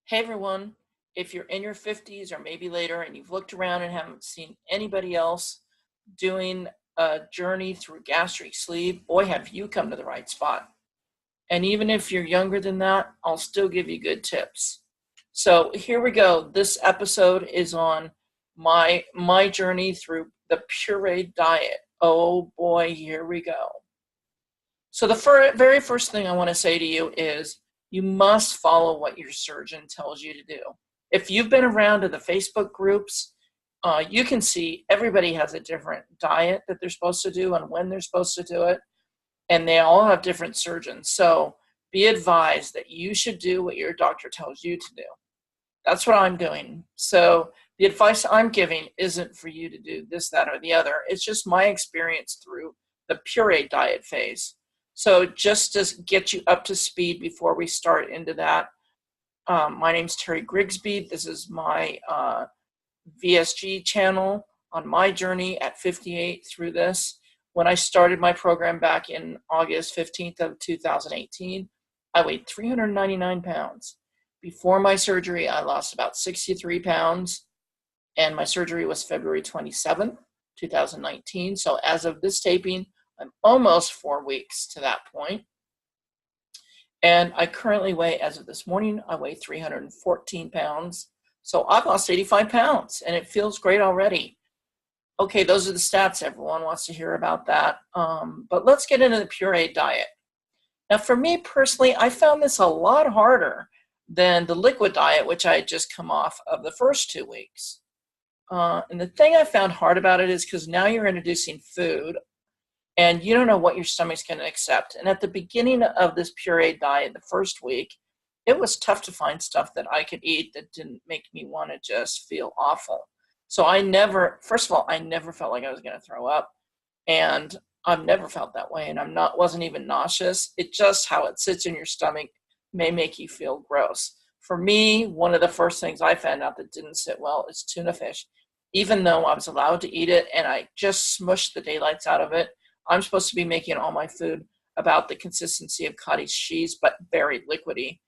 Hey everyone, if you're in your 50s or maybe later and you've looked around and haven't seen anybody else doing a journey through gastric sleeve, boy, have you come to the right spot. And even if you're younger than that, I'll still give you good tips. So here we go. This episode is on my journey through the pureed diet. Oh boy, here we go. So the very first thing I want to say to you is you must follow what your surgeon tells you to do. If you've been around to the Facebook groups, you can see everybody has a different diet that they're supposed to do and when they're supposed to do it, and they all have different surgeons. So be advised that you should do what your doctor tells you to do. That's what I'm doing. So the advice I'm giving isn't for you to do this, that, or the other. It's just my experience through the puree diet phase. So just to get you up to speed before we start into that, my name's Terri Grigsby. This is my VSG channel on my journey at 58 through this. When I started my program back in August 15th of 2018, I weighed 399 pounds. Before my surgery, I lost about 63 pounds, and my surgery was February 27th, 2019. So as of this taping, I'm almost 4 weeks to that point. And I currently weigh, as of this morning, I weigh 314 pounds. So I've lost 85 pounds, and it feels great already. Okay, those are the stats. Everyone wants to hear about that. But let's get into the puree diet. Now, for me personally, I found this a lot harder than the liquid diet, which I had just come off of the first 2 weeks. And the thing I found hard about it is because now you're introducing food, and you don't know what your stomach's going to accept. And at the beginning of this puree diet, the first week, it was tough to find stuff that I could eat that didn't make me want to just feel awful. So first of all, I never felt like I was going to throw up. And I've never felt that way. And wasn't even nauseous. It just, how it sits in your stomach may make you feel gross. For me, one of the first things I found out that didn't sit well is tuna fish. Even though I was allowed to eat it and I just smushed the daylights out of it, I'm supposed to be making all my food about the consistency of cottage cheese, but very liquidy.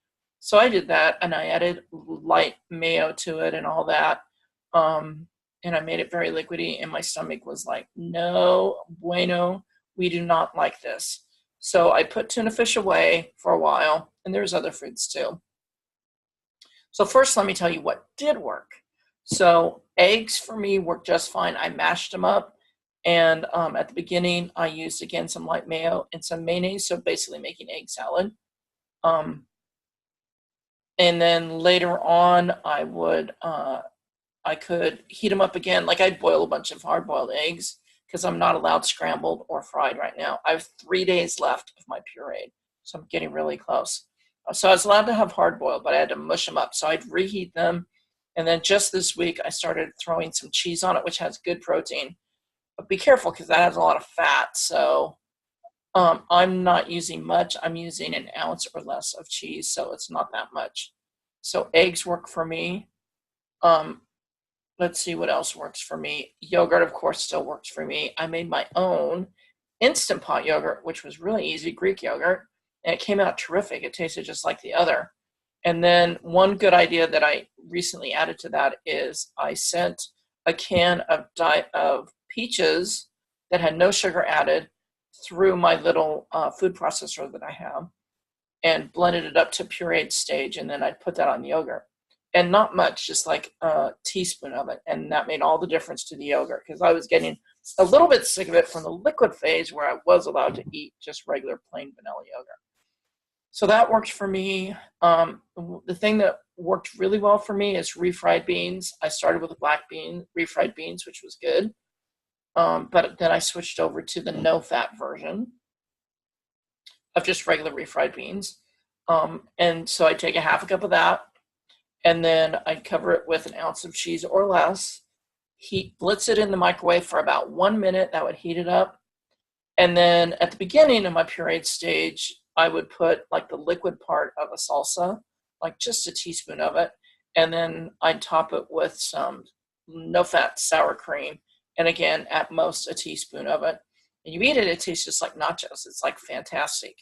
So I did that, and I added light mayo to it and all that. And I made it very liquidy, and my stomach was like, no bueno, we do not like this. So I put tuna fish away for a while, and there's other foods too. So first, let me tell you what did work. So eggs for me worked just fine. I mashed them up. And at the beginning, I used, again, some light mayo and some mayonnaise, so basically making egg salad. And then later on, I could heat them up again. Like I'd boil a bunch of hard-boiled eggs because I'm not allowed scrambled or fried right now. I have 3 days left of my pureed, so I'm getting really close. So I was allowed to have hard-boiled, but I had to mush them up. So I'd reheat them. And then just this week, I started throwing some cheese on it, which has good protein. But be careful because that has a lot of fat. So I'm not using much. I'm using an ounce or less of cheese, so it's not that much. So eggs work for me. Let's see what else works for me. Yogurt, of course, still works for me. I made my own Instant Pot yogurt, which was really easy, Greek yogurt, and it came out terrific. It tasted just like the other. And then one good idea that I recently added to that is I sent a can of peaches that had no sugar added through my little food processor that I have and blended it up to pureed stage, and then I'd put that on the yogurt. And not much, just like a teaspoon of it, and that made all the difference to the yogurt because I was getting a little bit sick of it from the liquid phase where I was allowed to eat just regular plain vanilla yogurt. So that worked for me. The thing that worked really well for me is refried beans. I started with the refried beans, which was good. But then I switched over to the no-fat version of just regular refried beans. And so I take a half a cup of that, and then I cover it with an ounce of cheese or less, blitz it in the microwave for about 1 minute. That would heat it up. And then at the beginning of my pureed stage, I would put like the liquid part of a salsa, like just a teaspoon of it. And then I'd top it with some no-fat sour cream. And again, at most a teaspoon of it. And you eat it, it tastes just like nachos. It's like fantastic.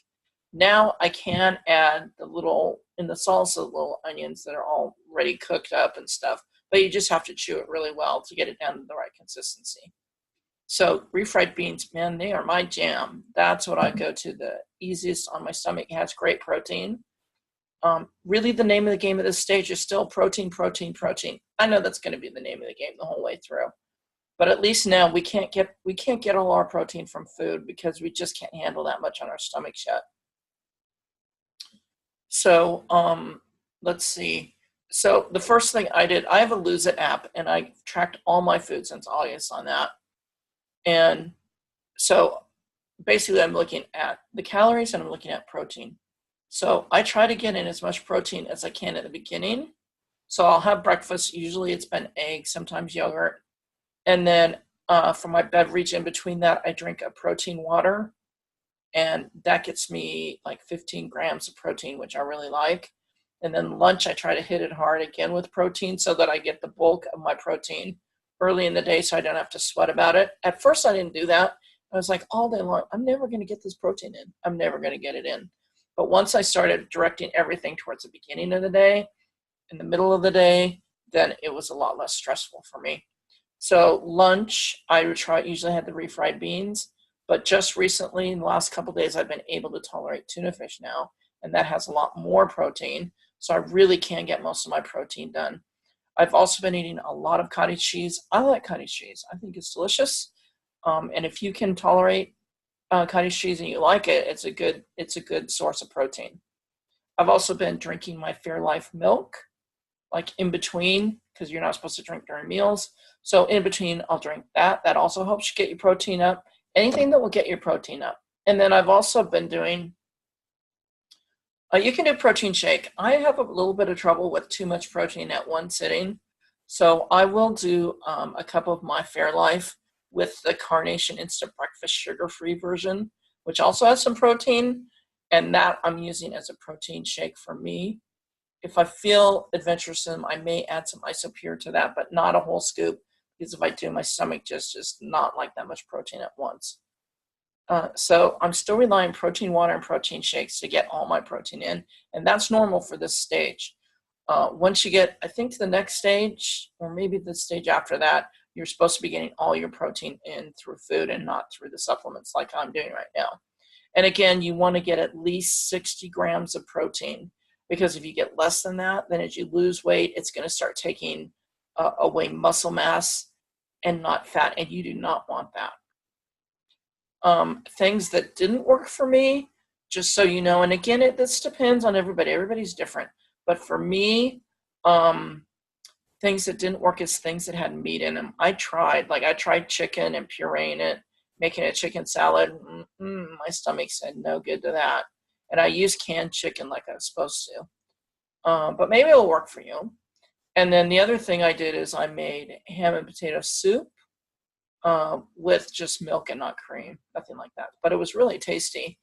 Now I can add the little, in the salsa, little onions that are already cooked up and stuff, but you just have to chew it really well to get it down to the right consistency. So refried beans, man, they are my jam. That's what I go to the easiest on my stomach. It has great protein. Really the name of the game at this stage is still protein, protein, protein. I know that's going to be the name of the game the whole way through. But at least now we can't get all our protein from food because we just can't handle that much on our stomachs yet. So let's see. So the first thing I did, I have a Lose It app, and I tracked all my food since August on that. And so basically I'm looking at the calories and I'm looking at protein. So I try to get in as much protein as I can at the beginning. So I'll have breakfast. Usually it's been eggs, sometimes yogurt. And then for my beverage in between that, I drink a protein water. And that gets me like 15 grams of protein, which I really like. And then lunch, I try to hit it hard again with protein so that I get the bulk of my protein early in the day so I don't have to sweat about it. At first, I didn't do that. I was like, all day long, I'm never going to get this protein in. I'm never going to get it in. But once I started directing everything towards the beginning of the day, in the middle of the day, then it was a lot less stressful for me. So lunch, I would usually had the refried beans. But just recently, in the last couple of days, I've been able to tolerate tuna fish now, and that has a lot more protein. So I really can get most of my protein done. I've also been eating a lot of cottage cheese. I like cottage cheese. I think it's delicious. And if you can tolerate cottage cheese and you like it, it's a good source of protein. I've also been drinking my Fairlife milk, like in between, because you're not supposed to drink during meals. So in between, I'll drink that. That also helps you get your protein up. Anything that will get your protein up. And then I've also been doing, you can do protein shake. I have a little bit of trouble with too much protein at one sitting. So I will do a cup of my Fairlife with the Carnation Instant Breakfast sugar-free version, which also has some protein. And that I'm using as a protein shake for me. If I feel adventuresome, I may add some Isopure to that, but not a whole scoop. Because if I do, my stomach just not like that much protein at once. So I'm still relying on protein water and protein shakes to get all my protein in. And that's normal for this stage. Once you get, I think, to the next stage, or maybe the stage after that, you're supposed to be getting all your protein in through food and not through the supplements like I'm doing right now. And again, you want to get at least 60 grams of protein. Because if you get less than that, then as you lose weight, it's going to start taking away muscle mass and not fat, and you do not want that. Things that didn't work for me, just so you know, and again, this depends on everybody. Everybody's different. But for me, things that didn't work is things that had meat in them. I tried chicken and pureeing it, making a chicken salad. My stomach said no good to that. And I used canned chicken like I was supposed to. But maybe it'll work for you. And then the other thing I did is I made ham and potato soup with just milk and not cream, nothing like that. But it was really tasty.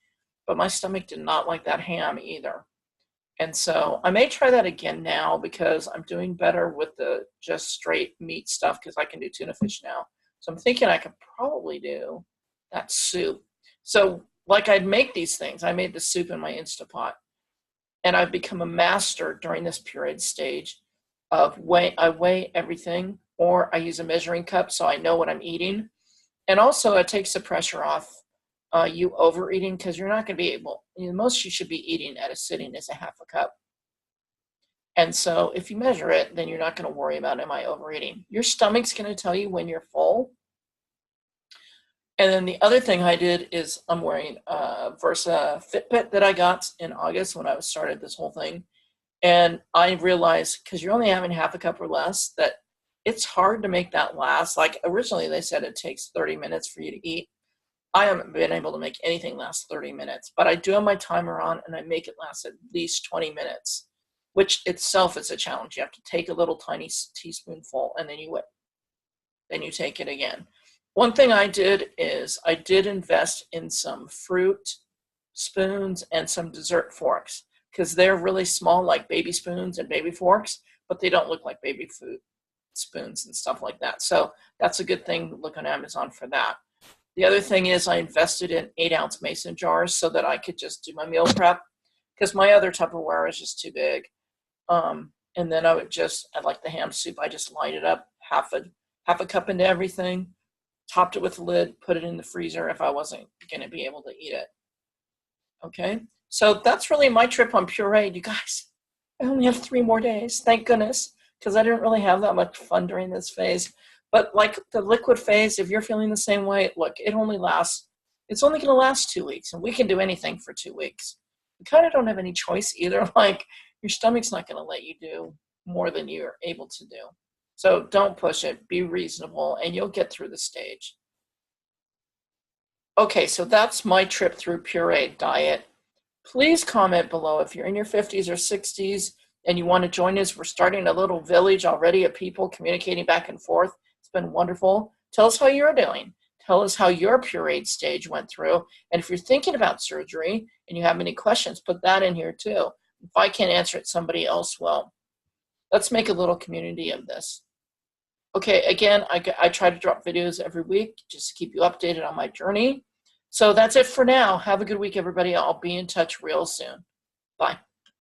But my stomach did not like that ham either. And so I may try that again now because I'm doing better with the just straight meat stuff because I can do tuna fish now. So I'm thinking I could probably do that soup. So like I'd make these things. I made the soup in my Instapot. And I've become a master during this period stage of I weigh everything, or I use a measuring cup so I know what I'm eating. And also it takes the pressure off you overeating because you're not going to be able, most you should be eating at a sitting is a half a cup. And so if you measure it, then you're not going to worry about, am I overeating? Your stomach's going to tell you when you're full. And then the other thing I did is I'm wearing a Versa Fitbit that I got in August when I started this whole thing. And I realized, because you're only having half a cup or less, that it's hard to make that last. Like originally they said it takes 30 minutes for you to eat. I haven't been able to make anything last 30 minutes, but I do have my timer on and I make it last at least 20 minutes, which itself is a challenge. You have to take a little tiny teaspoonful and then you take it again. One thing I did is I did invest in some fruit spoons and some dessert forks because they're really small, like baby spoons and baby forks, but they don't look like baby food spoons and stuff like that. So that's a good thing to look on Amazon for that. The other thing is I invested in 8-ounce mason jars so that I could just do my meal prep because my other Tupperware is just too big. And then I like the ham soup. I just light it up, half a cup into everything, topped it with a lid, put it in the freezer if I wasn't going to be able to eat it. Okay, so that's really my trip on pureed, you guys. I only have 3 more days, thank goodness, because I didn't really have that much fun during this phase. But like the liquid phase, if you're feeling the same way, look, it's only going to last 2 weeks, and we can do anything for 2 weeks. You kind of don't have any choice either. Like, your stomach's not going to let you do more than you're able to do. So don't push it, be reasonable, and you'll get through the stage. Okay, so that's my trip through pureed diet. Please comment below if you're in your 50s or 60s and you want to join us. We're starting a little village already of people communicating back and forth. It's been wonderful. Tell us how you're doing. Tell us how your pureed stage went through. And if you're thinking about surgery and you have any questions, put that in here too. If I can't answer it, somebody else will. Let's make a little community of this. Okay, again, I try to drop videos every week just to keep you updated on my journey. So that's it for now. Have a good week, everybody. I'll be in touch real soon. Bye.